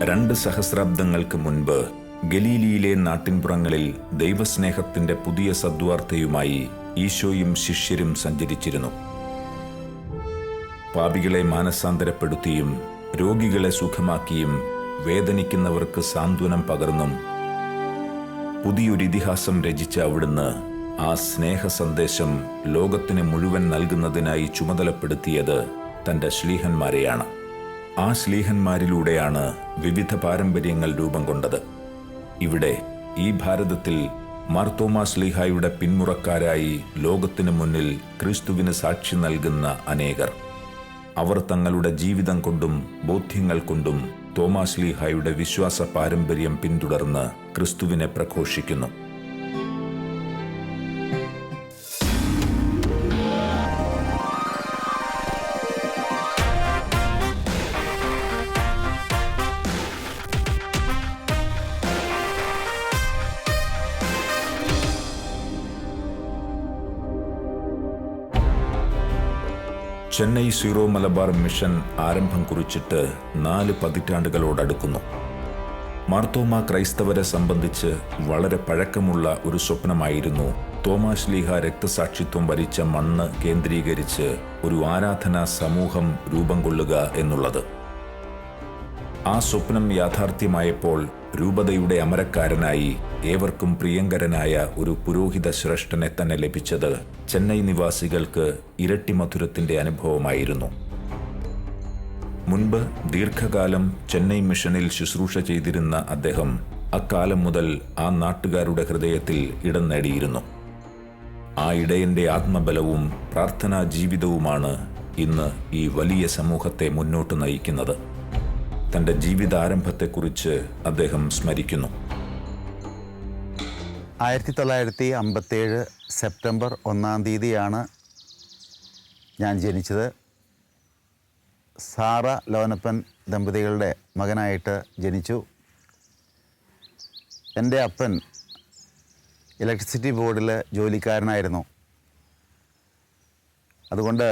2 സഹസ്രാബ്ദങ്ങൾക്ക് മുൻപ് ഗലീലിയിലെ നാട്ടിൻപുറങ്ങളിൽ ദൈവസ്നേഹത്തിന്റെ പുതിയ സദ്വാർത്തയുമായി ഈശോയും ശിഷ്യരും സഞ്ചരിച്ചിരുന്നു. പാപികളെ മാനസാന്തരപ്പെടുത്തിയും രോഗികളെ സുഖമാക്കിയും വേദനിക്കുന്നവർക്ക് സാന്ത്വനം പകർന്നും പുതിയൊരിതിഹാസം രചിച്ച അവിടുന്ന് ആ സ്നേഹ സന്ദേശം ലോകത്തിന് മുഴുവൻ നൽകുന്നതിനായി ചുമതലപ്പെടുത്തിയത് തൻ്റെ ശ്ലീഹന്മാരെയാണ്. ആ ശ്ലീഹന്മാരിലൂടെയാണ് വിവിധ പാരമ്പര്യങ്ങൾ രൂപം കൊണ്ടത്. ഇവിടെ ഈ ഭാരതത്തിൽ മാർത്തോമാ ശ്ലീഹായുടെ പിന്മുറക്കാരായി ലോകത്തിനു മുന്നിൽ ക്രിസ്തുവിന് സാക്ഷി നൽകുന്ന അനേകർ. അവർ തങ്ങളുടെ ജീവിതം കൊണ്ടും ബോധ്യങ്ങൾ കൊണ്ടും തോമാ ശ്ലീഹായുടെ വിശ്വാസ പാരമ്പര്യം പിന്തുടർന്ന് ക്രിസ്തുവിനെ പ്രഘോഷിക്കുന്നു. ചെന്നൈ സീറോ മലബാർ മിഷൻ ആരംഭം കുറിച്ചിട്ട് 4 പതിറ്റാണ്ടുകളോടടുക്കുന്നു. മാർത്തോമാ ക്രൈസ്തവരെ സംബന്ധിച്ച് വളരെ പഴക്കമുള്ള ഒരു സ്വപ്നമായിരുന്നു തോമാ ശ്ലീഹ രക്തസാക്ഷിത്വം വരിച്ച മണ്ണ് കേന്ദ്രീകരിച്ച് ഒരു ആരാധനാ സമൂഹം രൂപം കൊള്ളുക എന്നുള്ളത്. ആ സ്വപ്നം യാഥാർത്ഥ്യമായപ്പോൾ രൂപതയുടെ അമരക്കാരനായി ഏവർക്കും പ്രിയങ്കരനായ ഒരു പുരോഹിത ശ്രേഷ്ഠനെ തന്നെ ലഭിച്ചത് ചെന്നൈ നിവാസികൾക്ക് ഇരട്ടി മധുരത്തിന്റെ അനുഭവമായിരുന്നു. മുൻപ് ദീർഘകാലം ചെന്നൈ മിഷനിൽ ശുശ്രൂഷ ചെയ്തിരുന്ന അദ്ദേഹം അക്കാലം മുതൽ ആ നാട്ടുകാരുടെ ഹൃദയത്തിൽ ഇടം നേടിയിരുന്നു. ആ ഇടയന്റെ ആത്മബലവും പ്രാർത്ഥനാ ജീവിതവുമാണ് ഇന്ന് ഈ വലിയ സമൂഹത്തെ മുന്നോട്ട് നയിക്കുന്നത്. തൻ്റെ ജീവിതാരംഭത്തെക്കുറിച്ച് അദ്ദേഹം സ്മരിക്കുന്നു. 1957 സെപ്റ്റംബർ 1 തീയതിയാണ് ഞാൻ ജനിച്ചത്. സാറ ലോനപ്പൻ ദമ്പതികളുടെ മകനായിട്ട് ജനിച്ചു. എൻ്റെ അപ്പൻ ഇലക്ട്രിസിറ്റി ബോർഡിൽ ജോലിക്കാരനായിരുന്നു. അതുകൊണ്ട്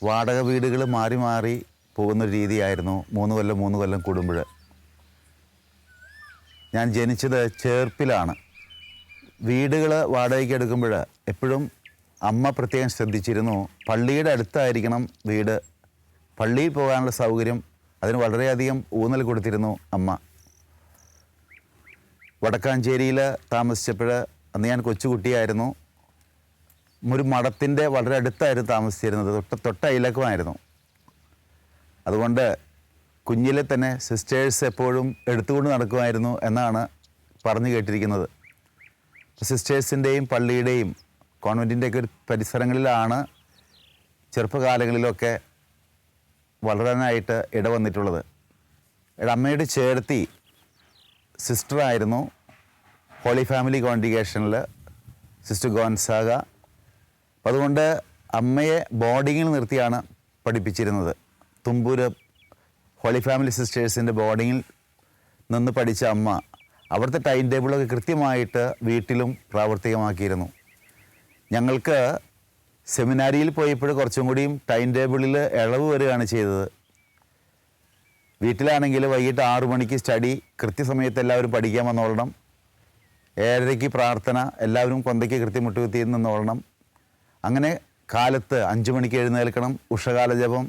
വാടക വീടുകൾ മാറി മാറി പോകുന്നൊരു രീതിയായിരുന്നു 3 കൊല്ലം കൂടുമ്പോൾ. ഞാൻ ജനിച്ചത് ചേർപ്പിലാണ്. വീടുകൾ വാടകയ്ക്ക് എടുക്കുമ്പോൾ എപ്പോഴും അമ്മ പ്രത്യേകം ശ്രദ്ധിച്ചിരുന്നു, പള്ളിയുടെ അടുത്തായിരിക്കണം വീട്, പള്ളിയിൽ പോകാനുള്ള സൗകര്യം അതിന് വളരെയധികം ഊന്നൽ കൊടുത്തിരുന്നു അമ്മ. വടക്കാഞ്ചേരിയിൽ താമസിച്ചപ്പോൾ അന്ന് ഞാൻ കൊച്ചുകുട്ടിയായിരുന്നു. ഒരു മഠത്തിൻ്റെ വളരെ അടുത്തായിരുന്നു താമസിച്ചിരുന്നത്, തൊട്ട അയലക്കമായിരുന്നു. അതുകൊണ്ട് കുഞ്ഞിലെ തന്നെ സിസ്റ്റേഴ്സ് എപ്പോഴും എടുത്തുകൊണ്ട് നടക്കുമായിരുന്നു എന്നാണ് പറഞ്ഞു കേട്ടിരിക്കുന്നത്. സിസ്റ്റേഴ്സിൻ്റെയും പള്ളിയുടെയും കോൺവെൻറ്റിൻ്റെയൊക്കെ ഒരു പരിസരങ്ങളിലാണ് ചെറുപ്പകാലങ്ങളിലൊക്കെ വളരാനായിട്ട് ഇടവന്നിട്ടുള്ളത്. അമ്മയുടെ ചേർത്തി സിസ്റ്ററായിരുന്നു ഹോളി ഫാമിലി കോൺഗ്രിഗേഷനിൽ, സിസ്റ്റർ ഗോൻസാഗ. അതുകൊണ്ട് അമ്മയെ ബോർഡിങ്ങിൽ നിർത്തിയാണ് പഠിപ്പിച്ചിരുന്നത്. തുമ്പൂര് ഹോളി ഫാമിലി സിസ്റ്റേഴ്സിൻ്റെ ബോർഡിങ്ങിൽ നിന്ന് പഠിച്ച അമ്മ അവിടുത്തെ ടൈം ടേബിളൊക്കെ കൃത്യമായിട്ട് വീട്ടിലും പ്രാവർത്തികമാക്കിയിരുന്നു. ഞങ്ങൾക്ക് സെമിനാരിയിൽ പോയപ്പോൾ കുറച്ചും കൂടിയും ടൈം ടേബിളിൽ ഇളവ് വരികയാണ് ചെയ്തത്. വീട്ടിലാണെങ്കിൽ വൈകിട്ട് 6 മണിക്ക് സ്റ്റഡി, കൃത്യസമയത്ത് എല്ലാവരും പഠിക്കാൻ വന്നോളണം. 7:30 പ്രാർത്ഥന, എല്ലാവരും കൊന്തയ്ക്ക് കൃത്യം മുട്ടുകുത്തി നിന്നോളണം. അങ്ങനെ കാലത്ത് 5 മണിക്ക് എഴുന്നേൽക്കണം, ഉഷകാല ജപം,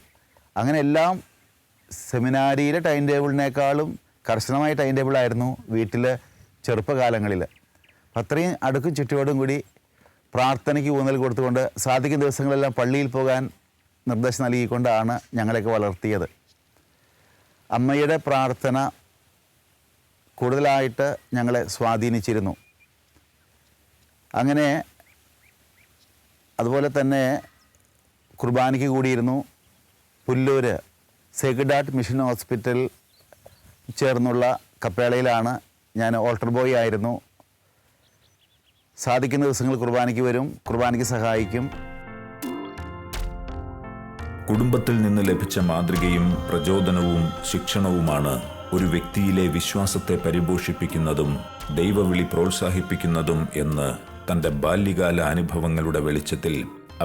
അങ്ങനെ എല്ലാം സെമിനാരിയിലെ ടൈം ടേബിളിനേക്കാളും കർശനമായ ടൈം ടേബിളായിരുന്നു വീട്ടിൽ ചെറുപ്പകാലങ്ങളിൽ. അത്രയും അടുക്കും ചുറ്റുപാടും കൂടി പ്രാർത്ഥനയ്ക്ക് ഊന്നൽ കൊടുത്തുകൊണ്ട് സാധിക്കുന്ന ദിവസങ്ങളെല്ലാം പള്ളിയിൽ പോകാൻ നിർദ്ദേശം നൽകിക്കൊണ്ടാണ് ഞങ്ങളെയൊക്കെ വളർത്തിയത്. അമ്മയുടെ പ്രാർത്ഥന കൂടുതലായിട്ട് ഞങ്ങളെ സ്വാധീനിച്ചിരുന്നു. അങ്ങനെ അതുപോലെ തന്നെ കുർബാനയ്ക്ക് കൂടിയിരുന്നു. Pullur sacred heart mission hospital ചേർന്നുള്ള കപ്പേളയിലാണ് ഞാൻ ഓൾട്ടർ ബോയ് ആയിരുന്നു. സാധിക്കുന്ന ദിവസങ്ങൾ കുർബാനയ്ക്ക് വരും, കുർബാനയ്ക്ക് സഹായിക്കും. കുടുംബത്തിൽ നിന്ന് ലഭിച്ച മാതൃകയും പ്രചോദനവും ശിക്ഷണവുമാണ് ഒരു വ്യക്തിയിലെ വിശ്വാസത്തെ പരിപോഷിപ്പിക്കുന്നതും ദൈവവിളി പ്രോത്സാഹിപ്പിക്കുന്നതും എന്ന് തൻ്റെ ബാല്യകാല അനുഭവങ്ങളുടെ വെളിച്ചത്തിൽ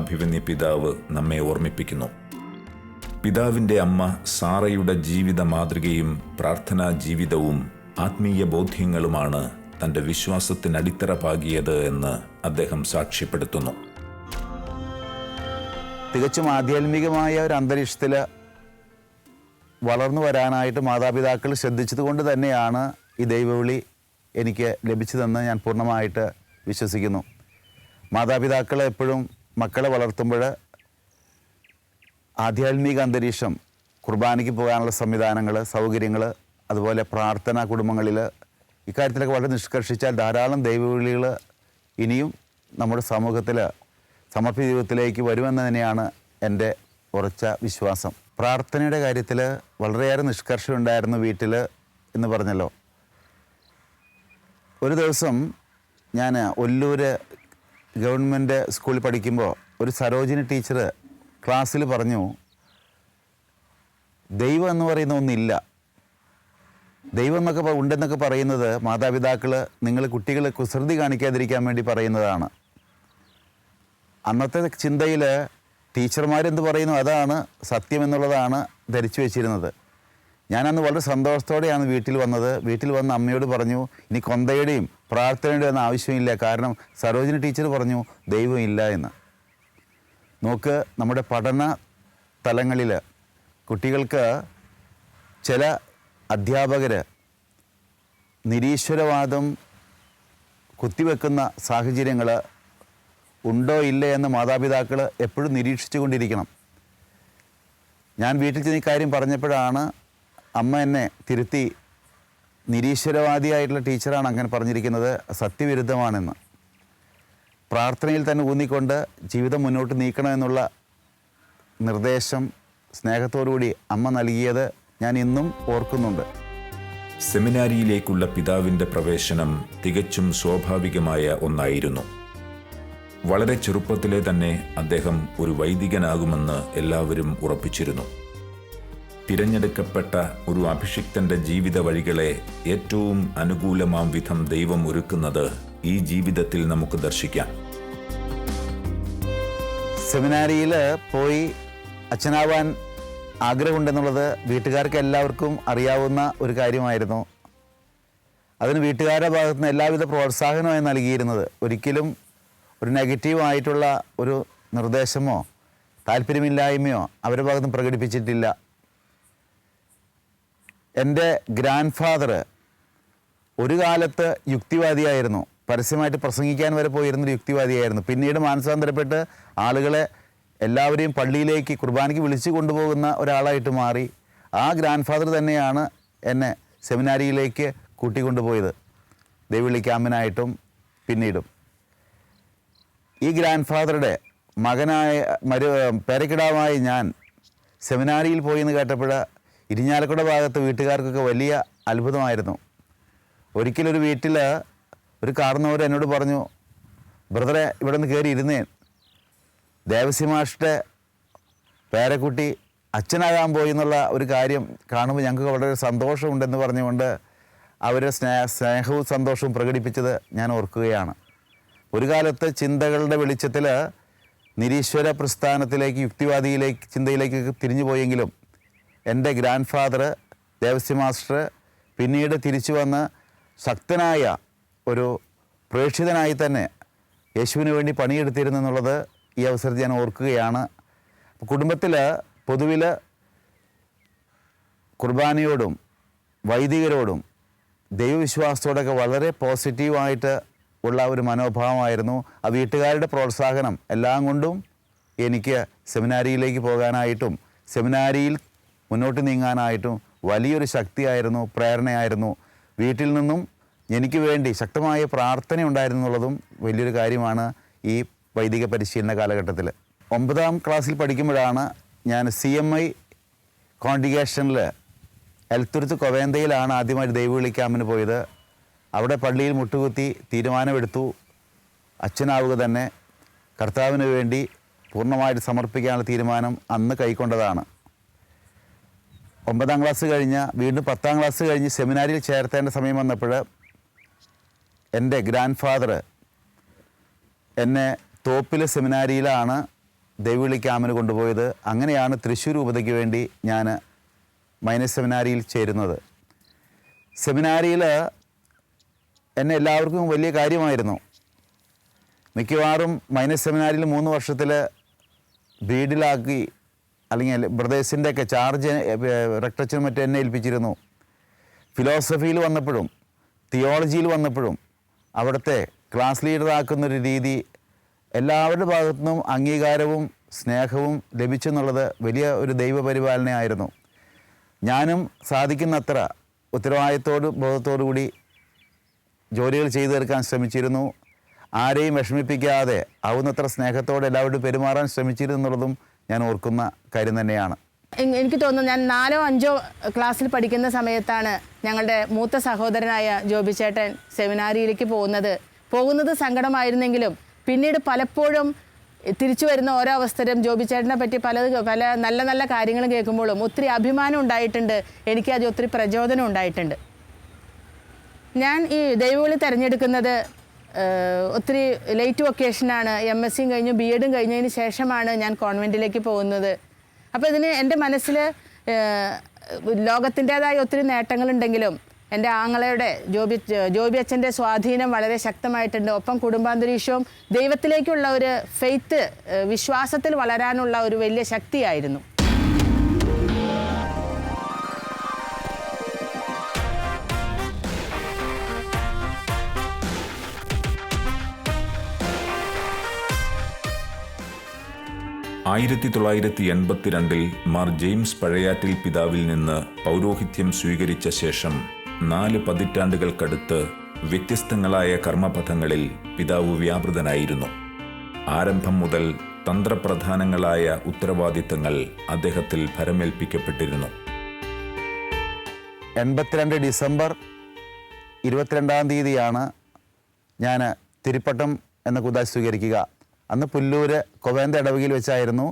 അഭിമന്യ പിതാവ് നമ്മെ ഓർമ്മിപ്പിക്കുന്നു. പിതാവിൻ്റെ അമ്മ സാറയുടെ ജീവിത മാതൃകയും പ്രാർത്ഥനാ ജീവിതവും ആത്മീയ ബോധ്യങ്ങളുമാണ് തൻ്റെ വിശ്വാസത്തിന് അടിത്തറ പാകിയത് എന്ന് അദ്ദേഹം സാക്ഷ്യപ്പെടുത്തുന്നു. തികച്ചും ആധ്യാത്മികമായ ഒരു അന്തരീക്ഷത്തിൽ വളർന്നു വരാനായിട്ട് മാതാപിതാക്കൾ ശ്രദ്ധിച്ചതുകൊണ്ട് തന്നെയാണ് ഈ ദൈവവിളി എനിക്ക് ലഭിച്ചതെന്ന് ഞാൻ പൂർണ്ണമായിട്ട് വിശ്വസിക്കുന്നു. മാതാപിതാക്കൾ എപ്പോഴും മക്കളെ വളർത്തുമ്പോൾ ആധ്യാത്മിക അന്തരീക്ഷം, കുർബാനയ്ക്ക് പോകാനുള്ള സംവിധാനങ്ങൾ, സൗകര്യങ്ങൾ, അതുപോലെ പ്രാർത്ഥന കുടുംബങ്ങളിൽ, ഇക്കാര്യത്തിലൊക്കെ വളരെ നിഷ്കർഷിച്ചാൽ ധാരാളം ദൈവവിളികൾ ഇനിയും നമ്മുടെ സമൂഹത്തിൽ സമർപ്പിത ജീവിതത്തിലേക്ക് വരുമെന്ന് തന്നെയാണ് എൻ്റെ ഉറച്ച വിശ്വാസം. പ്രാർത്ഥനയുടെ കാര്യത്തിൽ വളരെയേറെ നിഷ്കർഷമുണ്ടായിരുന്നു വീട്ടിൽ എന്ന് പറഞ്ഞല്ലോ. ഒരു ദിവസം ഞാൻ ഒല്ലൂർ ഗവൺമെൻറ് സ്കൂളിൽ പഠിക്കുമ്പോൾ ഒരു സരോജിനി ടീച്ചർ ക്ലാസ്സിൽ പറഞ്ഞു, ദൈവം എന്ന് പറയുന്ന ഒന്നില്ല. ദൈവം എന്നൊക്കെ ഉണ്ടെന്നൊക്കെ പറയുന്നത് മാതാപിതാക്കൾ നിങ്ങൾ കുട്ടികൾ കുസൃതി കാണിക്കാതിരിക്കാൻ വേണ്ടി പറയുന്നതാണ്. അന്നത്തെ ചിന്തയിൽ ടീച്ചർമാരെന്ത് പറയുന്നു അതാണ് സത്യം എന്നുള്ളതാണ് ധരിച്ചു വെച്ചിരുന്നത്. ഞാനന്ന് വളരെ സന്തോഷത്തോടെയാണ് വീട്ടിൽ വന്നത്. വീട്ടിൽ വന്ന് അമ്മയോട് പറഞ്ഞു, ഇനി കൊന്തയുടെയും പ്രാർത്ഥനയുടെയും ഒന്നും ആവശ്യമില്ല, കാരണം സരോജിനി ടീച്ചർ പറഞ്ഞു ദൈവം ഇല്ല എന്ന്. നോക്ക്, നമ്മുടെ പഠന തലങ്ങളിൽ കുട്ടികൾക്ക് ചില അധ്യാപകർ നിരീശ്വരവാദം കുത്തിവെക്കുന്ന സാഹചര്യങ്ങൾ ഉണ്ടോ ഇല്ലേ എന്ന് മാതാപിതാക്കൾ എപ്പോഴും നിരീക്ഷിച്ചു കൊണ്ടിരിക്കണം. ഞാൻ വീട്ടിൽ ചെന്ന് ഈ കാര്യം പറഞ്ഞപ്പോഴാണ് അമ്മ എന്നെ തിരുത്തി, നിരീശ്വരവാദിയായിട്ടുള്ള ടീച്ചറാണ് അങ്ങനെ പറഞ്ഞിരിക്കുന്നത്, സത്യവിരുദ്ധമാണെന്ന്. പ്രാർത്ഥനയിൽ തന്നെ ഊന്നിക്കൊണ്ട് ജീവിതം മുന്നോട്ട് നീക്കണമെന്നുള്ള നിർദ്ദേശം സ്നേഹത്തോടുകൂടി അമ്മ നൽകിയത് ഞാൻ ഇന്നും ഓർക്കുന്നുണ്ട്. സെമിനാരിയിലേക്കുള്ള പിതാവിൻ്റെ പ്രവേശനം തികച്ചും സ്വാഭാവികമായ ഒന്നായിരുന്നു. വളരെ ചെറുപ്പത്തിലെ തന്നെ അദ്ദേഹം ഒരു വൈദികനാകുമെന്ന് എല്ലാവരും ഉറപ്പിച്ചിരുന്നു. തിരഞ്ഞെടുക്കപ്പെട്ട ഒരു അഭിഷിക്തന്റെ ജീവിത വഴികളെ ഏറ്റവും അനുകൂലമാം വിധം ദൈവം ഒരുക്കുന്നത് ഈ ജീവിതത്തിൽ നമുക്ക് ദർശിക്കാം. സെമിനാരിയിൽ പോയി അച്ഛനാവാൻ ആഗ്രഹമുണ്ടെന്നുള്ളത് വീട്ടുകാർക്ക് എല്ലാവർക്കും അറിയാവുന്ന ഒരു കാര്യമായിരുന്നു. അതിന് വീട്ടുകാരുടെ ഭാഗത്തുനിന്ന് എല്ലാവിധ പ്രോത്സാഹനമായി നൽകിയിരുന്നത്. ഒരിക്കലും ഒരു നെഗറ്റീവായിട്ടുള്ള ഒരു നിർദ്ദേശമോ താല്പര്യമില്ലായ്മയോ അവരുടെ ഭാഗത്തുനിന്ന് പ്രകടിപ്പിച്ചിട്ടില്ല. എൻ്റെ ഗ്രാൻഡ് ഫാദർ ഒരു കാലത്ത് യുക്തിവാദിയായിരുന്നു. പരസ്യമായിട്ട് പ്രസംഗിക്കാൻ വരെ പോയിരുന്നൊരു യുക്തിവാദിയായിരുന്നു. പിന്നീട് മാനസാന്തരപ്പെട്ട് ആളുകളെ എല്ലാവരെയും പള്ളിയിലേക്ക് കുർബാനയ്ക്ക് വിളിച്ചു കൊണ്ടുപോകുന്ന ഒരാളായിട്ട് മാറി. ആ ഗ്രാൻഡ് ഫാദർ തന്നെയാണ് എന്നെ സെമിനാരിയിലേക്ക് കൂട്ടിക്കൊണ്ടുപോയത്, ദൈവവിളി ക്യാമ്പിനായിട്ടും പിന്നീടും. ഈ ഗ്രാൻഡ് ഫാദറുടെ മകനായ പേരക്കിടാവായി ഞാൻ സെമിനാരിയിൽ പോയി എന്ന് കേട്ടപ്പോൾ ഇരിഞ്ഞാലക്കുട ഭാഗത്ത് വീട്ടുകാർക്കൊക്കെ വലിയ അത്ഭുതമായിരുന്നു. ഒരിക്കലൊരു വീട്ടിൽ ഒരു കാർന്നവർ എന്നോട് പറഞ്ഞു, ബ്രദറെ ഇവിടെ നിന്ന് കയറി ഇരുന്നേ, ദേവസ്യമാഷ്ടെ പേരക്കുട്ടി അച്ഛനാകാൻ പോയി എന്നുള്ള ഒരു കാര്യം കാണുമ്പോൾ ഞങ്ങൾക്ക് വളരെ സന്തോഷമുണ്ടെന്ന് പറഞ്ഞുകൊണ്ട് അവർ സ്നേഹവും സന്തോഷവും പ്രകടിപ്പിച്ചത് ഞാൻ ഓർക്കുകയാണ്. ഒരു കാലത്ത് ചിന്തകളുടെ വെളിച്ചത്തിൽ നിരീശ്വര പ്രസ്ഥാനത്തിലേക്ക്, യുക്തിവാദിയിലേക്ക്, ചിന്തയിലേക്ക് തിരിഞ്ഞു പോയെങ്കിലും എൻ്റെ ഗ്രാൻഡ് ഫാദർ ദേവസ്യ മാസ്റ്റർ പിന്നീട് തിരിച്ചു വന്ന് ശക്തനായ ഒരു പ്രേക്ഷിതനായി തന്നെ യേശുവിന് വേണ്ടി പണിയെടുത്തിരുന്നെന്നുള്ളത് ഈ അവസരത്തിൽ ഞാൻ ഓർക്കുകയാണ്. കുടുംബത്തിൽ പൊതുവിൽ കുർബാനയോടും വൈദികരോടും ദൈവവിശ്വാസത്തോടൊക്കെ വളരെ പോസിറ്റീവായിട്ട് ഉള്ള ഒരു മനോഭാവമായിരുന്നു. ആ വീട്ടുകാരുടെ പ്രോത്സാഹനം എല്ലാം കൊണ്ടും എനിക്ക് സെമിനാരിയിലേക്ക് പോകാനായിട്ടും സെമിനാരിയിൽ മുന്നോട്ട് നീങ്ങാനായിട്ടും വലിയൊരു ശക്തിയായിരുന്നു, പ്രേരണയായിരുന്നു. വീട്ടിൽ നിന്നും എനിക്ക് വേണ്ടി ശക്തമായ പ്രാർത്ഥന ഉണ്ടായിരുന്നു എന്നുള്ളതും വലിയൊരു കാര്യമാണ് ഈ വൈദിക പരിശീലന കാലഘട്ടത്തിൽ. 9ാം ക്ലാസ്സിൽ പഠിക്കുമ്പോഴാണ് ഞാൻ CMI കോൺഗ്രിഗേഷനിൽ എൽത്തുരുത്ത് കൊവേന്തയിലാണ് ആദ്യമായിട്ട് ദൈവവിളി ക്യാമ്പിന് പോയത്. അവിടെ പള്ളിയിൽ മുട്ടുകുത്തി തീരുമാനമെടുത്തു, അച്ഛനാവുക തന്നെ കർത്താവിന് വേണ്ടി പൂർണ്ണമായിട്ട് സമർപ്പിക്കാനുള്ള തീരുമാനം അന്ന് കൈക്കൊണ്ടതാണ്. 9ാം ക്ലാസ് കഴിഞ്ഞ് വീണ്ടും 10ാം ക്ലാസ് കഴിഞ്ഞ് സെമിനാരിയിൽ ചേർത്തേണ്ട സമയം വന്നപ്പോൾ എൻ്റെ ഗ്രാൻഡ് ഫാദർ എന്നെ തോപ്പിലെ സെമിനാരിയിലാണ് ദൈവവിളി ക്യാമ്പിന് കൊണ്ടുപോയത്. അങ്ങനെയാണ് തൃശ്ശൂർ രൂപതയ്ക്ക് വേണ്ടി ഞാൻ മൈനസ് സെമിനാരിയിൽ ചേരുന്നത്. സെമിനാരിയിൽ എന്നെ എല്ലാവർക്കും വലിയ കാര്യമായിരുന്നു. മിക്കവാറും മൈനസ് സെമിനാരിയിൽ 3 വർഷത്തിൽ ബീഡിലാക്കി, അല്ലെങ്കിൽ ബ്രദേഴ്സിൻ്റെയൊക്കെ ചാർജ് റെക്ടച്ചനും മറ്റും എന്നെ ഏൽപ്പിച്ചിരുന്നു. ഫിലോസഫിയിൽ വന്നപ്പോഴും തിയോളജിയിൽ വന്നപ്പോഴും അവിടുത്തെ ക്ലാസ് ലീഡറാക്കുന്നൊരു രീതി എല്ലാവരുടെ ഭാഗത്തു നിന്നും അംഗീകാരവും സ്നേഹവും ലഭിച്ചെന്നുള്ളത് വലിയ ഒരു ദൈവപരിപാലനയായിരുന്നു. ഞാനും സാധിക്കുന്നത്ര ബോധത്തോടു കൂടി ജോലികൾ ചെയ്തു തീർക്കാൻ ശ്രമിച്ചിരുന്നു. ആരെയും വിഷമിപ്പിക്കാതെ ആവുന്നത്ര സ്നേഹത്തോടെ എല്ലാവരോടും പെരുമാറാൻ ശ്രമിച്ചിരുന്നു എന്നുള്ളതും ഞാൻ ഓർക്കുന്ന കാര്യം തന്നെയാണ്. എനിക്ക് തോന്നുന്നു, ഞാൻ 4ഓ 5ഓ ക്ലാസ്സിൽ പഠിക്കുന്ന സമയത്താണ് ഞങ്ങളുടെ മൂത്ത സഹോദരനായ ജോബി ചേട്ടൻ സെമിനാരിയിലേക്ക് പോകുന്നത് സങ്കടമായിരുന്നെങ്കിലും പിന്നീട് പലപ്പോഴും തിരിച്ചു വരുന്ന ഓരോ അവസരം ജോബി ചേട്ടനെ പറ്റി പല നല്ല നല്ല കാര്യങ്ങളും കേൾക്കുമ്പോഴും ഒത്തിരി അഭിമാനം ഉണ്ടായിട്ടുണ്ട്. എനിക്കത് ഒത്തിരി പ്രചോദനം ഉണ്ടായിട്ടുണ്ട്. ഞാൻ ഈ ദൈവവിളി തിരഞ്ഞെടുക്കുന്നത് ഒത്തിരി ലേറ്റ് ഒക്കേഷനാണ്. MSc കഴിഞ്ഞു, BEd കഴിഞ്ഞതിന് ശേഷമാണ് ഞാൻ കോൺവെൻറ്റിലേക്ക് പോകുന്നത്. അപ്പോൾ ഇതിന് എൻ്റെ മനസ്സിൽ ലോകത്തിൻ്റേതായ ഒത്തിരി നേട്ടങ്ങളുണ്ടെങ്കിലും എൻ്റെ ആങ്ങളയുടെ ജോബി അച്ഛൻ്റെ സ്വാധീനം വളരെ ശക്തമായിട്ടുണ്ട്. ഒപ്പം കുടുംബാന്തരീക്ഷവും ദൈവത്തിലേക്കുള്ള ഒരു ഫെയ്ത്ത്, വിശ്വാസത്തിൽ വളരാനുള്ള ഒരു വലിയ ശക്തിയായിരുന്നു. ആയിരത്തി 1982 മാർ ജെയിംസ് പഴയാറ്റിൽ പിതാവിൽ നിന്ന് പൗരോഹിത്യം സ്വീകരിച്ച ശേഷം 4 പതിറ്റാണ്ടുകൾക്കടുത്ത് വ്യത്യസ്തങ്ങളായ കർമ്മപഥങ്ങളിൽ പിതാവ് വ്യാപൃതനായിരുന്നു. ആരംഭം മുതൽ തന്ത്രപ്രധാനങ്ങളായ ഉത്തരവാദിത്തങ്ങൾ അദ്ദേഹത്തിൽ ഭരമേൽപ്പിക്കപ്പെട്ടിരുന്നു. 82 ഡിസംബർ 22-ാം തീയതിയാണ് ഞാൻ തിരുപ്പട്ടം എന്ന കുദാശ സ്വീകരിക്കുക. അന്ന് പുല്ലൂർ കൊവേന്ത ഇടവകയിൽ വെച്ചായിരുന്നു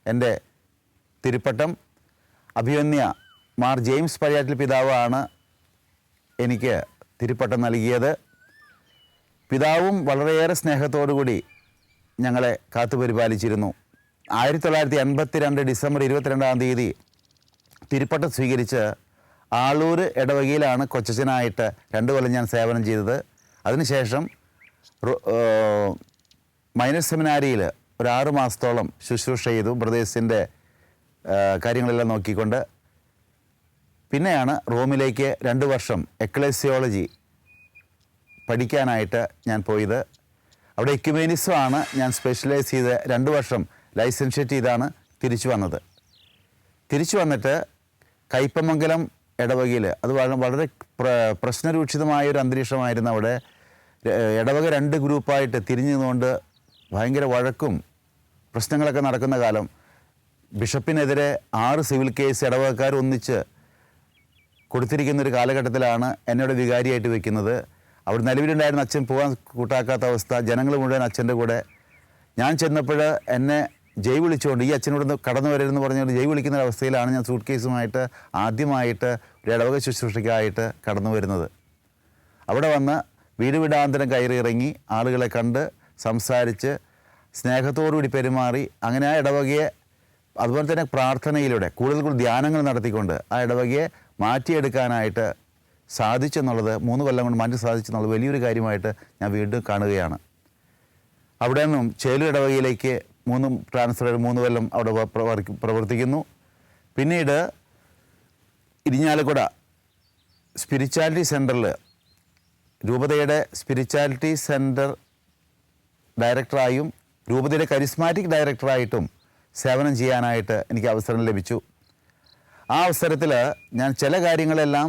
എൻ്റെ തിരുപ്പട്ടം. അഭിമന്യ മാർ ജെയിംസ് പഴയാറ്റിൽ പിതാവാണ് എനിക്ക് തിരുപ്പട്ടം നൽകിയത്. പിതാവും വളരെയേറെ സ്നേഹത്തോടുകൂടി ഞങ്ങളെ കാത്തുപരിപാലിച്ചിരുന്നു. 1982 ഡിസംബർ 22-ാം തീയതി തിരുപ്പട്ടം സ്വീകരിച്ച് ആളൂർ ഇടവകയിലാണ് കൊച്ചച്ഛനായിട്ട് 2 കൊല്ലം ഞാൻ സേവനം ചെയ്തത്. അതിനുശേഷം മൈനസ് സെമിനാരിയിൽ ഒരു 6 മാസത്തോളം ശുശ്രൂഷ ചെയ്തു, ബ്രദേഴ്സിൻ്റെ കാര്യങ്ങളെല്ലാം നോക്കിക്കൊണ്ട്. പിന്നെയാണ് റോമിലേക്ക് 2 വർഷം എക്ലേസിയോളജി പഠിക്കാനായിട്ട് ഞാൻ പോയത്. അവിടെ എക്യുമേനിസമാണ് ഞാൻ സ്പെഷ്യലൈസ് ചെയ്ത് 2 വർഷം ലൈസൻഷ്യേറ്റ് ചെയ്താണ് തിരിച്ചു വന്നത്. തിരിച്ചു വന്നിട്ട് കയ്പമംഗലം ഇടവകയിൽ അത് വളരെ പ്രശ്നരൂക്ഷിതമായൊരു അന്തരീക്ഷമായിരുന്നു. അവിടെ ഇടവക 2 ഗ്രൂപ്പായിട്ട് തിരിഞ്ഞു നിന്നുകൊണ്ട് ഭയങ്കര വഴക്കും പ്രശ്നങ്ങളൊക്കെ നടക്കുന്ന കാലം. ബിഷപ്പിനെതിരെ 6 സിവിൽ കേസ് ഇടവകക്കാർ ഒന്നിച്ച് കൊടുത്തിരിക്കുന്നൊരു കാലഘട്ടത്തിലാണ് എന്നോട് വികാരിയായിട്ട് വെക്കുന്നത്. അവിടെ നിലവിലുണ്ടായിരുന്ന അച്ഛൻ പോകാൻ കൂട്ടാക്കാത്ത അവസ്ഥ, ജനങ്ങൾ മുഴുവൻ അച്ഛൻ്റെ കൂടെ. ഞാൻ ചെന്നപ്പോൾ എന്നെ ജയ് വിളിച്ചുകൊണ്ട് ഈ അച്ഛനോട് കടന്നു വരരുതെന്ന് പറഞ്ഞുകൊണ്ട് ജയ് വിളിക്കുന്ന അവസ്ഥയിലാണ് ഞാൻ സൂട്ട് കേസുമായിട്ട് ആദ്യമായിട്ട് ഒരു ഇടവക ശുശ്രൂഷയ്ക്കായിട്ട് കടന്നു വരുന്നത്. അവിടെ വന്ന് വീടാന്തരം കയറി ഇറങ്ങി ആളുകളെ കണ്ട് സംസാരിച്ച് സ്നേഹത്തോടുകൂടി പെരുമാറി അങ്ങനെ ആ ഇടവകയെ, അതുപോലെ തന്നെ പ്രാർത്ഥനയിലൂടെ കൂടുതൽ ധ്യാനങ്ങൾ നടത്തിക്കൊണ്ട് ആ ഇടവകയെ മാറ്റിയെടുക്കാനായിട്ട് സാധിച്ചെന്നുള്ളത് 3 കൊല്ലം കൊണ്ട് മാറ്റി സാധിച്ചെന്നുള്ളത് വലിയൊരു കാര്യമായിട്ട് ഞാൻ വീണ്ടും കാണുകയാണ്. അവിടെ നിന്നും ചേലൂർ ഇടവകയിലേക്ക് 3 ട്രാൻസ്ഫർ 3 കൊല്ലം അവിടെ പ്രവർത്തിക്കുന്നു. പിന്നീട് ഇരിഞ്ഞാലക്കുട സ്പിരിച്വാലിറ്റി സെൻറ്ററിൽ, രൂപതയുടെ സ്പിരിച്വാലിറ്റി സെൻറ്റർ ഡയറക്ടറായും രൂപതയുടെ കരിസ്മാറ്റിക് ഡയറക്ടറായിട്ടും സേവനം ചെയ്യാനായിട്ട് എനിക്ക് അവസരം ലഭിച്ചു. ആ അവസരത്തിൽ ഞാൻ ചില കാര്യങ്ങളെല്ലാം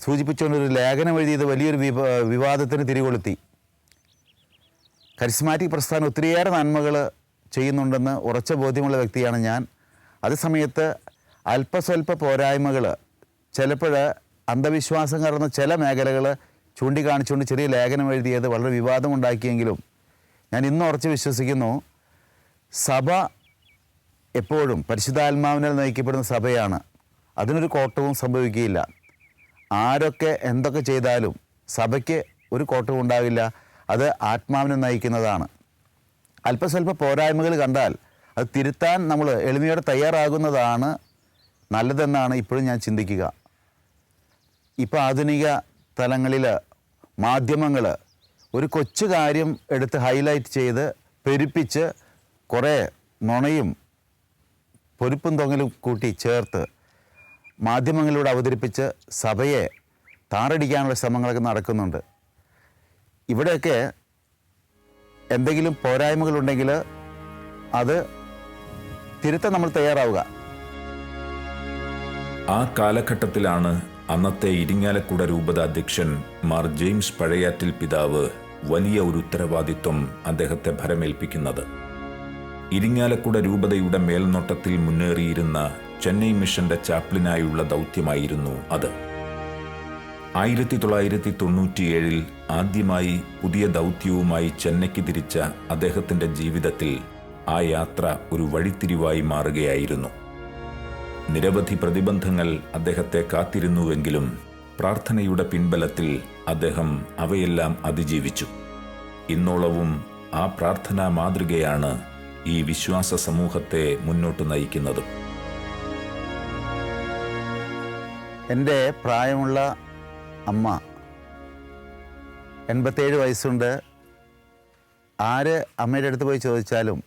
സൂചിപ്പിച്ചുകൊണ്ടൊരു ലേഖനം എഴുതിയത് വലിയൊരു വിവാദത്തിന് തിരികൊളുത്തി. കരിസ്മാറ്റിക് പ്രസ്ഥാനം ഒത്തിരിയേറെ നന്മകൾ ചെയ്യുന്നുണ്ടെന്ന് ഉറച്ച ബോധ്യമുള്ള വ്യക്തിയാണ് ഞാൻ. അതേസമയത്ത് അല്പസ്വല്പ പോരായ്മകൾ, ചിലപ്പോൾ അന്ധവിശ്വാസം കലർന്ന ചില മേഖലകൾ ചൂണ്ടിക്കാണിച്ചുകൊണ്ട് ചെറിയ ലേഖനം എഴുതിയത് വളരെ വിവാദമുണ്ടാക്കിയെങ്കിലും ഞാൻ ഇന്ന് ഉറച്ച് വിശ്വസിക്കുന്നു, സഭ എപ്പോഴും പരിശുദ്ധാത്മാവിനാൽ നയിക്കപ്പെടുന്ന സഭയാണ്. അതിനൊരു കോട്ടവും സംഭവിക്കുകയില്ല. ആരൊക്കെ എന്തൊക്കെ ചെയ്താലും സഭയ്ക്ക് ഒരു കോട്ടവും ഉണ്ടാകില്ല. അത് ആത്മാവിനെ നയിക്കുന്നതാണ്. അല്പസ്വല്പ പോരായ്മകൾ കണ്ടാൽ അത് തിരുത്താൻ നമ്മൾ എളിമയോടെ തയ്യാറാകുന്നതാണ് നല്ലതെന്നാണ് ഇപ്പോഴും ഞാൻ ചിന്തിക്കുക. ഇപ്പോൾ ആധുനിക തലങ്ങളിൽ മാധ്യമങ്ങൾ ഒരു കൊച്ചു കാര്യം എടുത്ത് ഹൈലൈറ്റ് ചെയ്ത് പെരുപ്പിച്ച് കുറേ നുണയും പൊരുപ്പും തൊങ്ങലും കൂട്ടി ചേർത്ത് മാധ്യമങ്ങളിലൂടെ അവതരിപ്പിച്ച് സഭയെ താറടിക്കാനുള്ള ശ്രമങ്ങളൊക്കെ നടക്കുന്നുണ്ട്. ഇവിടെയൊക്കെ എന്തെങ്കിലും പോരായ്മകളുണ്ടെങ്കിൽ അത് തിരുത്താൻ നമ്മൾ തയ്യാറാവുക. ആ കാലഘട്ടത്തിലാണ് അന്നത്തെ ഇരിങ്ങാലക്കുട രൂപത അധ്യക്ഷൻ മാർ ജെയിംസ് പഴയാറ്റിൽ പിതാവ് വലിയ ഒരു ഉത്തരവാദിത്വം അദ്ദേഹത്തെ ഭരമേൽപ്പിക്കുന്നത്. ഇരിങ്ങാലക്കുട രൂപതയുടെ മേൽനോട്ടത്തിൽ മുന്നേറിയിരുന്ന ചെന്നൈ മിഷന്റെ ചാപ്ലിനായുള്ള ദൗത്യമായിരുന്നു അത്. 1997 ആദ്യമായി പുതിയ ദൗത്യവുമായി ചെന്നൈക്ക് തിരിച്ച അദ്ദേഹത്തിന്റെ ജീവിതത്തിൽ ആ യാത്ര ഒരു വഴിത്തിരിവായി മാറുകയായിരുന്നു. നിരവധി പ്രതിബന്ധങ്ങൾ അദ്ദേഹത്തെ കാത്തിരുന്നുവെങ്കിലും പ്രാർത്ഥനയുടെ പിൻബലത്തിൽ അദ്ദേഹം അവയെല്ലാം അതിജീവിച്ചു. ഇന്നോളവും ആ പ്രാർത്ഥനാ മാതൃകയാണ് ഈ വിശ്വാസ സമൂഹത്തെ മുന്നോട്ട് നയിക്കുന്നത്. എൻ്റെ പ്രായമുള്ള അമ്മ 87 വയസ്സുണ്ട്. ആര് അമ്മയുടെ അടുത്ത് പോയി ചോദിച്ചാലും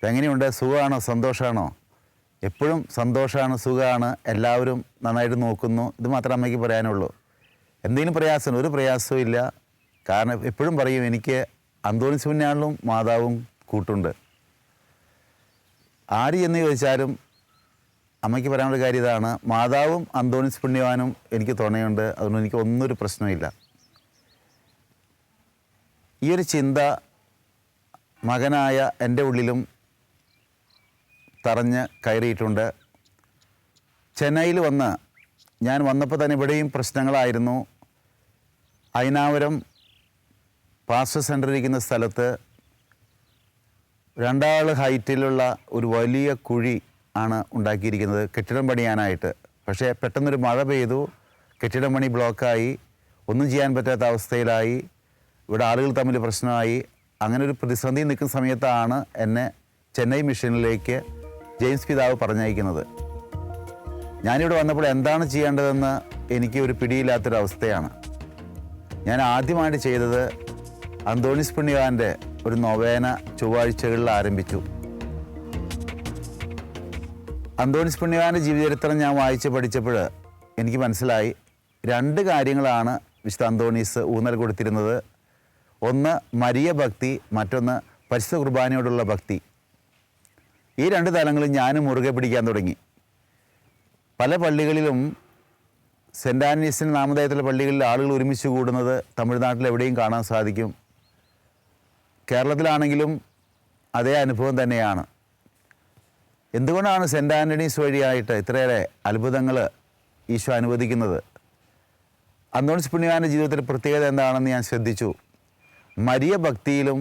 എങ്ങനെയുണ്ട്, സുഖമാണോ, സന്തോഷമാണോ? എപ്പോഴും സന്തോഷമാണ്, സുഖമാണ്, എല്ലാവരും നന്നായിട്ട് നോക്കുന്നു. ഇത് മാത്രമേ അമ്മയ്ക്ക് പറയാനുള്ളൂ. എന്തെങ്കിലും പ്രയാസം? ഒരു പ്രയാസവും ഇല്ല. കാരണം എപ്പോഴും പറയും, എനിക്ക് അന്തോണിസ് പുണ്യാളിലും മാതാവും കൂട്ടുണ്ട്. ആര് എന്ന് ചോദിച്ചാലും അമ്മയ്ക്ക് പറയാനുള്ള കാര്യം ഇതാണ്, മാതാവും അന്തോണിസ് പുണ്യവാനും എനിക്ക് തുണയുണ്ട്. അതുകൊണ്ട് എനിക്ക് ഒന്നൊരു പ്രശ്നമില്ല. ഈ ഒരു ചിന്ത മകനായ എൻ്റെ ഉള്ളിലും തറഞ്ഞ് കയറിയിട്ടുണ്ട്. ചെന്നൈയിൽ ഞാൻ വന്നപ്പോൾ തന്നെ ഇവിടെയും പ്രശ്നങ്ങളായിരുന്നു. അയനാവരം പാസ്റ്റർ സെൻ്റർ ഇരിക്കുന്ന സ്ഥലത്ത് 2 ആൾ ഹൈറ്റിലുള്ള ഒരു വലിയ കുഴി ആണ് ഉണ്ടാക്കിയിരിക്കുന്നത് കെട്ടിടം പണിയാനായിട്ട്. പക്ഷേ പെട്ടെന്നൊരു മഴ പെയ്തു, കെട്ടിടം പണി ബ്ലോക്കായി, ഒന്നും ചെയ്യാൻ പറ്റാത്ത അവസ്ഥയിലായി. ഇവിടെ ആളുകൾ തമ്മിൽ പ്രശ്നമായി. അങ്ങനെ ഒരു പ്രതിസന്ധി നിൽക്കുന്ന സമയത്താണ് എന്നെ ചെന്നൈ മിഷനിലേക്ക് ജെയിംസ് പിതാവ് പറഞ്ഞയക്കുന്നത്. ഞാനിവിടെ വന്നപ്പോൾ എന്താണ് ചെയ്യേണ്ടതെന്ന് എനിക്ക് ഒരു പിടിയില്ലാത്തൊരവസ്ഥയാണ്. ഞാൻ ആദ്യമായിട്ട് ചെയ്തത് അന്തോണിസ് പുണ്യവാൻ്റെ ഒരു നൊവേന ചൊവ്വാഴ്ചകളിൽ ആരംഭിച്ചു. അന്തോണിസ് പുണ്യവാൻ്റെ ജീവചരിത്രം ഞാൻ വായിച്ച് പഠിച്ചപ്പോൾ എനിക്ക് മനസ്സിലായി 2 കാര്യങ്ങളാണ് വിശുദ്ധ അന്തോണീസ് ഊന്നൽ കൊടുത്തിരുന്നത്. ഒന്ന് മരിയ ഭക്തി, മറ്റൊന്ന് പരിശുദ്ധ കുർബാനയോടുള്ള ഭക്തി. ഈ 2 തലങ്ങളും ഞാനും മുറുകെ പിടിക്കാൻ തുടങ്ങി. പല പള്ളികളിലും സെൻറ്റ് ആൻ്റണീസിൻ്റെ നാമധേയത്തിലുള്ള പള്ളികളിൽ ആളുകൾ ഒരുമിച്ച് കൂടുന്നത് തമിഴ്നാട്ടിൽ എവിടെയും കാണാൻ സാധിക്കും. കേരളത്തിലാണെങ്കിലും അതേ അനുഭവം തന്നെയാണ്. എന്തുകൊണ്ടാണ് സെൻറ്റ് ആൻ്റണീസ് വഴിയായിട്ട് ഇത്രയേറെ അത്ഭുതങ്ങൾ ഈശോ അനുവദിക്കുന്നത്? അന്തോണിസ് പുണ്യവാൻ്റെ ജീവിതത്തിൽ പ്രത്യേകത എന്താണെന്ന് ഞാൻ ശ്രദ്ധിച്ചു. മരിയ ഭക്തിയിലും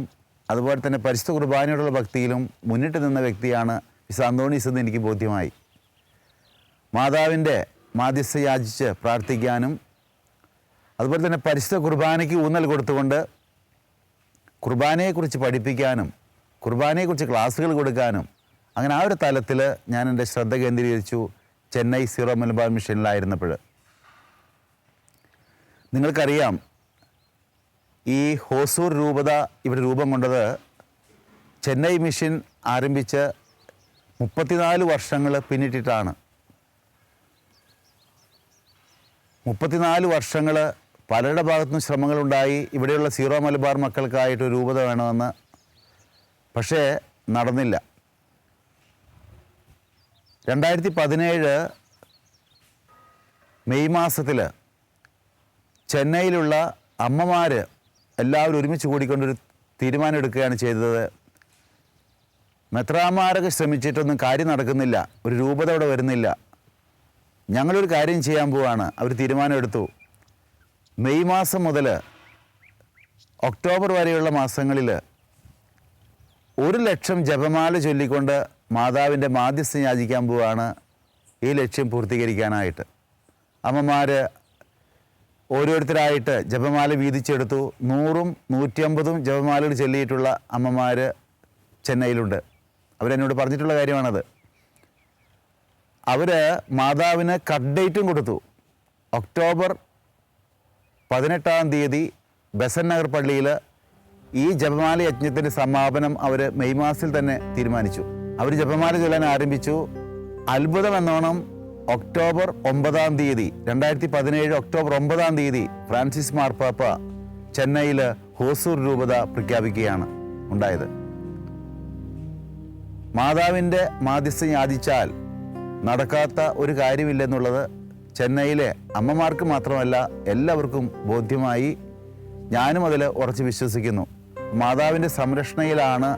അതുപോലെ തന്നെ പരിശുദ്ധ കുർബാനയോടുള്ള ഭക്തിയിലും മുന്നിട്ട് നിന്ന വ്യക്തിയാണ് വിശുദ്ധ അന്തോണീസ് എന്ന് എനിക്ക് ബോധ്യമായി. മാതാവിൻ്റെ മാധ്യസ്ഥ യാചിച്ച് പ്രാർത്ഥിക്കാനും അതുപോലെ തന്നെ പരിശുദ്ധ കുർബാനയ്ക്ക് ഊന്നൽ കൊടുത്തുകൊണ്ട് കുർബാനയെക്കുറിച്ച് പഠിപ്പിക്കാനും കുർബാനയെക്കുറിച്ച് ക്ലാസ്സുകൾ കൊടുക്കാനും അങ്ങനെ ആ ഒരു തലത്തിൽ ഞാൻ എൻ്റെ ശ്രദ്ധ കേന്ദ്രീകരിച്ചു ചെന്നൈ സീറോ മലബാർ മിഷനിലായിരുന്നപ്പോൾ. നിങ്ങൾക്കറിയാം, ഈ ഹോസൂർ രൂപത ഇവിടെ രൂപം കൊണ്ടത് ചെന്നൈ മിഷൻ ആരംഭിച്ച് 34 വർഷങ്ങൾ പിന്നിട്ടിട്ടാണ്. 34 വർഷങ്ങൾ പലരുടെ ഭാഗത്തുനിന്നും ശ്രമങ്ങളുണ്ടായി. ഇവിടെയുള്ള സീറോ മലബാർ മക്കൾക്കായിട്ട് രൂപത വേണമെന്ന്. പക്ഷേ നടന്നില്ല. 2017 മെയ് മാസത്തിൽ ചെന്നൈയിലുള്ള അമ്മമാർ എല്ലാവരും ഒരുമിച്ച് കൂടിക്കൊണ്ടൊരു തീരുമാനം എടുക്കുകയാണ് ചെയ്തത്. മെത്രാന്മാരൊക്കെ ശ്രമിച്ചിട്ടൊന്നും കാര്യം നടക്കുന്നില്ല, ഒരു രൂപത അവിടെ വരുന്നില്ല, ഞങ്ങളൊരു കാര്യം ചെയ്യാൻ പോവാണ്. അവർ തീരുമാനമെടുത്തു. മെയ് മാസം മുതൽ ഒക്ടോബർ വരെയുള്ള മാസങ്ങളിൽ 1,00,000 ജപമാല ചൊല്ലിക്കൊണ്ട് മാതാവിൻ്റെ മാധ്യസ്ഥം യാചിക്കാൻ പോവാണ് ഈ ലക്ഷ്യം പൂർത്തീകരിക്കാനായിട്ട്. അമ്മമാർ ഓരോരുത്തരായിട്ട് ജപമാല വീതിച്ചെടുത്തു. 100ഉം 150ഉം ജപമാലകൾ ചൊല്ലിയിട്ടുള്ള അമ്മമാർ ചെന്നൈയിലുണ്ട്. അവരെന്നോട് പറഞ്ഞിട്ടുള്ള കാര്യമാണത്. അവർ മാതാവിന് കട്ട് ഡേറ്റും കൊടുത്തു. ഒക്ടോബർ 18-ാം തീയതി ബസൻ നഗർ പള്ളിയിൽ ഈ ജപമാല യജ്ഞത്തിൻ്റെ സമാപനം അവർ മെയ് മാസത്തിൽ തന്നെ തീരുമാനിച്ചു. അവർ ജപമാല ചൊല്ലാൻ ആരംഭിച്ചു. അത്ഭുതം എന്നോണം ഒക്ടോബർ 9-ാം തീയതി 2017 ഒക്ടോബർ 9-ാം തീയതി ഫ്രാൻസിസ് മാർപ്പാപ്പ ചെന്നൈയിൽ ഹോസൂർ രൂപത പ്രഖ്യാപിക്കുകയാണ് ഉണ്ടായത്. മാതാവിൻ്റെ മാധ്യസ്ഥം യാചിച്ചാൽ നടക്കാത്ത ഒരു കാര്യമില്ലെന്നുള്ളത് ചെന്നൈയിലെ അമ്മമാർക്ക് മാത്രമല്ല എല്ലാവർക്കും ബോധ്യമായി. ഞാനും അതിൽ ഉറച്ച് വിശ്വസിക്കുന്നു. മാതാവിൻ്റെ സംരക്ഷണയിലാണ്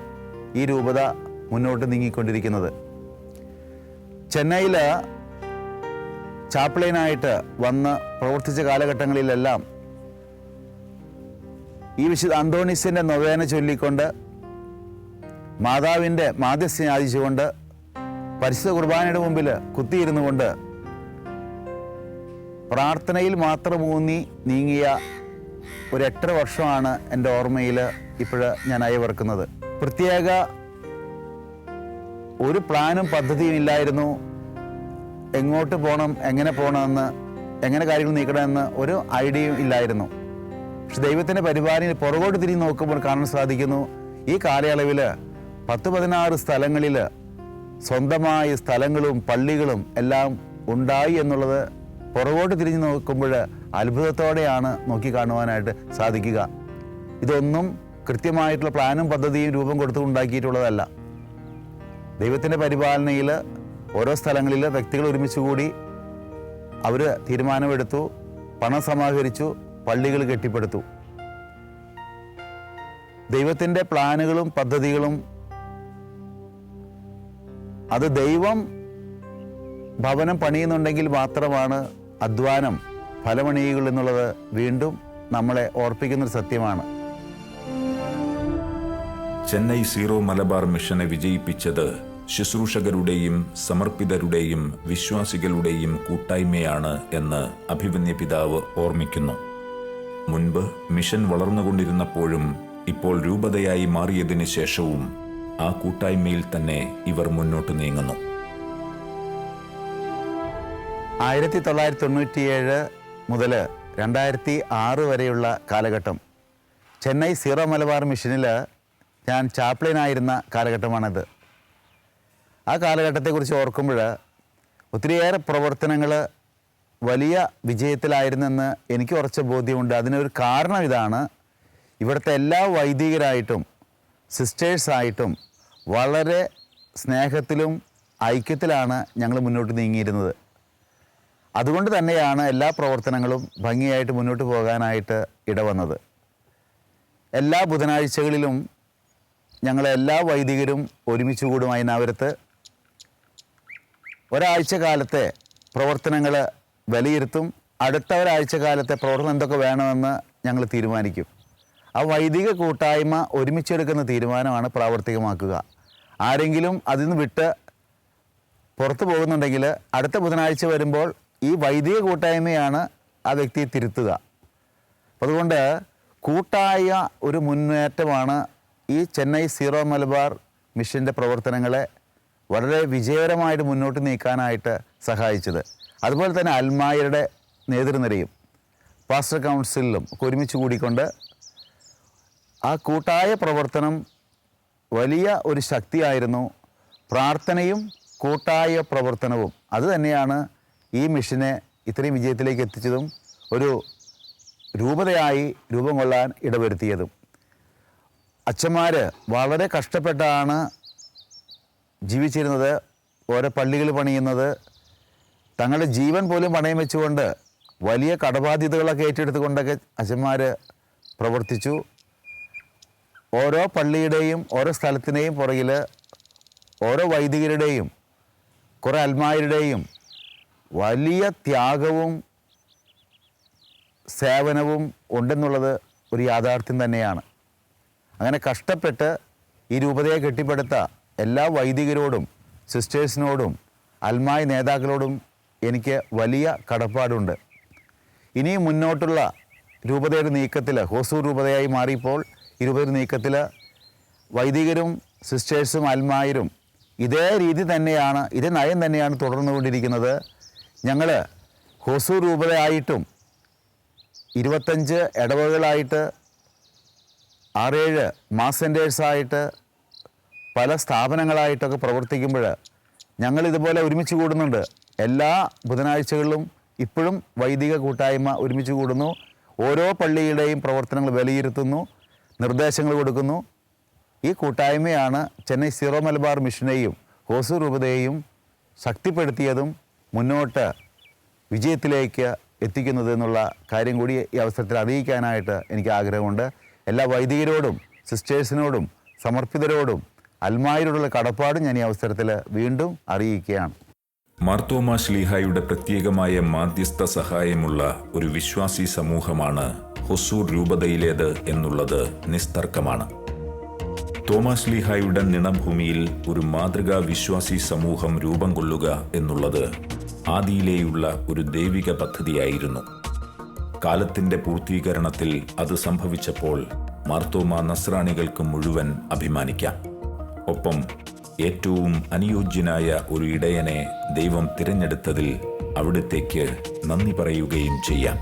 ഈ രൂപത മുന്നോട്ട് നീങ്ങിക്കൊണ്ടിരിക്കുന്നത്. ചെന്നൈയിൽ ചാപ്ലിനായിട്ട് വന്ന് പ്രവർത്തിച്ച കാലഘട്ടങ്ങളിലെല്ലാം ഈ വിശുദ്ധ അന്തോണീസിൻ്റെ നൊവേന ചൊല്ലിക്കൊണ്ട് മാതാവിൻ്റെ മാധ്യസ്ഥം യാചിച്ചുകൊണ്ട് പരിശുദ്ധ കുർബാനയുടെ മുമ്പിൽ കുത്തിയിരുന്നു കൊണ്ട് പ്രാർത്ഥനയിൽ മാത്രം ഊന്നി നീങ്ങിയ ഒരു 8 വർഷമാണ് എൻ്റെ ഓർമ്മയിൽ ഇപ്പോൾ ഞാൻ അയവിറക്കുന്നത്. പ്രത്യേക ഒരു പ്ലാനും പദ്ധതിയും ഇല്ലായിരുന്നു. എങ്ങോട്ട് പോകണം, എങ്ങനെ പോകണമെന്ന്, എങ്ങനെ കാര്യങ്ങൾ നീക്കണമെന്ന് ഒരു ഐഡിയയും ഇല്ലായിരുന്നു. പക്ഷെ ദൈവത്തിൻ്റെ പരിപാലന പുറകോട്ട് തിരിഞ്ഞ് നോക്കുമ്പോൾ കാണാൻ സാധിക്കുന്നു. ഈ കാലയളവിൽ 10-16 സ്ഥലങ്ങളിൽ സ്വന്തമായ സ്ഥലങ്ങളും പള്ളികളും എല്ലാം ഉണ്ടായി എന്നുള്ളത് പുറകോട്ട് തിരിഞ്ഞ് നോക്കുമ്പോൾ അത്ഭുതത്തോടെയാണ് നോക്കിക്കാണുവാനായിട്ട് സാധിക്കുക. ഇതൊന്നും കൃത്യമായിട്ടുള്ള പ്ലാനും പദ്ധതിയും രൂപം കൊടുത്ത് ഉണ്ടാക്കിയിട്ടുള്ളതല്ല. ദൈവത്തിൻ്റെ പരിപാലനയിൽ ഓരോ സ്ഥലങ്ങളിൽ വ്യക്തികൾ ഒരുമിച്ച് കൂടി അവർ തീരുമാനമെടുത്തു, പണം സമാഹരിച്ചു, പള്ളികൾ കെട്ടിപ്പടുത്തു. ദൈവത്തിൻ്റെ പ്ലാനുകളും പദ്ധതികളും അത് ദൈവം ഭവനം പണിയുന്നുണ്ടെങ്കിൽ മാത്രമാണ് അധ്വാനം ഫലമണിയുകൾ എന്നുള്ളത് വീണ്ടും നമ്മളെ ഓർപ്പിക്കുന്നൊരു സത്യമാണ്. ചെന്നൈ സീറോ മലബാർ മിഷനെ വിജയിപ്പിച്ചത് ശുശ്രൂഷകരുടെയും സമർപ്പിതരുടെയും വിശ്വാസികളുടെയും കൂട്ടായ്മയാണ് എന്ന് അഭിമന്യ പിതാവ് ഓർമ്മിക്കുന്നു. മുൻപ് മിഷൻ വളർന്നുകൊണ്ടിരുന്നപ്പോഴും ഇപ്പോൾ രൂപതയായി മാറിയതിനു ശേഷവും ആ കൂട്ടായ്മയിൽ തന്നെ ഇവർ മുന്നോട്ട് നീങ്ങുന്നു. 1997 മുതൽ 2006 വരെയുള്ള കാലഘട്ടം ചെന്നൈ സീറോ മലബാർ മിഷനിൽ ഞാൻ ചാപ്ലിനായിരുന്ന കാലഘട്ടമാണത്. ആ കാലഘട്ടത്തെക്കുറിച്ച് ഓർക്കുമ്പോൾ ഒത്തിരിയേറെ പ്രവർത്തനങ്ങൾ വലിയ വിജയത്തിലായിരുന്നെന്ന് എനിക്ക് ഉറച്ച ബോധ്യമുണ്ട്. അതിനൊരു കാരണം ഇതാണ്. ഇവിടുത്തെ എല്ലാ വൈദികരായിട്ടും സിസ്റ്റേഴ്സായിട്ടും വളരെ സ്നേഹത്തിലും ഐക്യത്തിലാണ് ഞങ്ങൾ മുന്നോട്ട് നീങ്ങിയിരുന്നത്. അതുകൊണ്ട് തന്നെയാണ് എല്ലാ പ്രവർത്തനങ്ങളും ഭംഗിയായിട്ട് മുന്നോട്ട് പോകാനായിട്ട് ഇടവന്നത്. എല്ലാ ബുധനാഴ്ചകളിലും ഞങ്ങളെല്ലാ വൈദികരും ഒരുമിച്ച് കൂടും അതിനവരത്ത്. ഒരാഴ്ച കാലത്തെ പ്രവർത്തനങ്ങൾ വിലയിരുത്തും. അടുത്ത ഒരാഴ്ച കാലത്തെ പ്രവർത്തനം എന്തൊക്കെ വേണമെന്ന് ഞങ്ങൾ തീരുമാനിക്കും. ആ വൈദിക കൂട്ടായ്മ ഒരുമിച്ചെടുക്കുന്ന തീരുമാനമാണ് പ്രാവർത്തികമാക്കുക. ആരെങ്കിലും അതിൽ നിന്ന് വിട്ട് പുറത്തു പോകുന്നുണ്ടെങ്കിൽ അടുത്ത ബുധനാഴ്ച വരുമ്പോൾ ഈ വൈദിക കൂട്ടായ്മയാണ് ആ വ്യക്തിയെ തിരുത്തുക. അതുകൊണ്ട് കൂട്ടായ ഒരു മുന്നേറ്റമാണ് ഈ ചെന്നൈ സീറോ മലബാർ മിഷൻ്റെ പ്രവർത്തനങ്ങളെ വളരെ വിജയകരമായിട്ട് മുന്നോട്ട് നീക്കാനായിട്ട് സഹായിച്ചത്. അതുപോലെ തന്നെ അൽമായരുടെ നേതൃനിരയും പാസ്റ്റർ കൗൺസിലും ഒക്കെ ഒരുമിച്ച് കൂടിക്കൊണ്ട് ആ കൂട്ടായ പ്രവർത്തനം വലിയ ഒരു ശക്തിയായിരുന്നു. പ്രാർത്ഥനയും കൂട്ടായ പ്രവർത്തനവും അത് തന്നെയാണ് ഈ മിഷനെ ഇത്രയും വിജയത്തിലേക്ക് എത്തിച്ചതും ഒരു രൂപതയായി രൂപം കൊള്ളാൻ ഇടവരുത്തിയതും. അച്ഛന്മാർ വളരെ കഷ്ടപ്പെട്ടാണ് ജീവിച്ചിരുന്നത്. ഓരോ പള്ളികൾ പണിയുന്നത്, തങ്ങളുടെ ജീവൻ പോലും പണയം വെച്ചുകൊണ്ട് വലിയ കടബാധ്യതകളൊക്കെ ഏറ്റെടുത്തുകൊണ്ടൊക്കെ അച്ഛന്മാർ പ്രവർത്തിച്ചു. ഓരോ പള്ളിയുടെയും ഓരോ സ്ഥലത്തിൻ്റെയും പുറകിൽ ഓരോ വൈദികരുടെയും കുറേ അൽമായരുടെയും വലിയ ത്യാഗവും സേവനവും ഉണ്ടെന്നുള്ളത് ഒരു യാഥാർത്ഥ്യം തന്നെയാണ്. അങ്ങനെ കഷ്ടപ്പെട്ട് ഈ രൂപതയെ കെട്ടിപ്പടുത്ത എല്ലാ വൈദികരോടും സിസ്റ്റേഴ്സിനോടും അൽമായ നേതാക്കളോടും എനിക്ക് വലിയ കടപ്പാടുണ്ട്. ഇനിയും മുന്നോട്ടുള്ള രൂപതയുടെ നീക്കത്തിൽ, ഹോസൂർ രൂപതയായി മാറിയപ്പോൾ ഈ രൂപതയുടെ നീക്കത്തിൽ വൈദികരും സിസ്റ്റേഴ്സും അൽമായരും ഇതേ രീതി തന്നെയാണ്, ഇതേ നയം തന്നെയാണ് തുടർന്നുകൊണ്ടിരിക്കുന്നത്. ഞങ്ങൾ ഹോസൂർ രൂപതയായിട്ടും 25 ഇടവകളായിട്ട് 6-7 മാസ് സെൻറ്റേഴ്സായിട്ട് പല സ്ഥാപനങ്ങളായിട്ടൊക്കെ പ്രവർത്തിക്കുമ്പോൾ ഞങ്ങളിതുപോലെ ഒരുമിച്ച് കൂടുന്നുണ്ട്. എല്ലാ ബുധനാഴ്ചകളിലും ഇപ്പോഴും വൈദിക കൂട്ടായ്മ ഒരുമിച്ച് കൂടുന്നു. ഓരോ പള്ളിയുടെയും പ്രവർത്തനങ്ങൾ വിലയിരുത്തുന്നു, നിർദ്ദേശങ്ങൾ കൊടുക്കുന്നു. ഈ കൂട്ടായ്മയാണ് ചെന്നൈ സീറോ മലബാർ മിഷനെയും ഹോസൂർ രൂപതയെയും ശക്തിപ്പെടുത്തിയതും മുന്നോട്ട് വിജയത്തിലേക്ക് എത്തിക്കുന്നത് എന്നുള്ള കാര്യം കൂടി ഈ അവസരത്തിൽ അറിയിക്കാനായിട്ട് എനിക്ക് ആഗ്രഹമുണ്ട്. എല്ലാ വൈദികരോടും സിസ്റ്റേഴ്സിനോടും സമർപ്പിതരോടും അൽമായരോടുള്ള കടപ്പാടും ഞാൻ ഈ അവസരത്തിൽ വീണ്ടും അറിയിക്കുകയാണ്. മാർത്തോമാ ശ്ലീഹായുടെ പ്രത്യേകമായ മാധ്യസ്ഥ സഹായമുള്ള ഒരു വിശ്വാസി സമൂഹമാണ് ഹൊസൂർ രൂപതയിലേത് എന്നുള്ളത് നിസ്തർക്കമാണ്. തോമാസ് ശ്ലീഹായുടെ നിണഭൂമിയിൽ ഒരു മാതൃകാ വിശ്വാസി സമൂഹം രൂപം കൊള്ളുക എന്നുള്ളത് ആദിയിലേയുള്ള ഒരു ദൈവിക പദ്ധതിയായിരുന്നു. കാലത്തിന്റെ പൂർത്തീകരണത്തിൽ അത് സംഭവിച്ചപ്പോൾ മാർത്തോമാ നസ്രാണികൾക്ക് മുഴുവൻ അഭിമാനിക്കാം. ഒപ്പം ഏറ്റവും അനുയോജ്യനായ ഒരു ഇടയനെ ദൈവം തിരഞ്ഞെടുത്തതിൽ അവിടുത്തേക്ക് നന്ദി പറയുകയും ചെയ്യാം.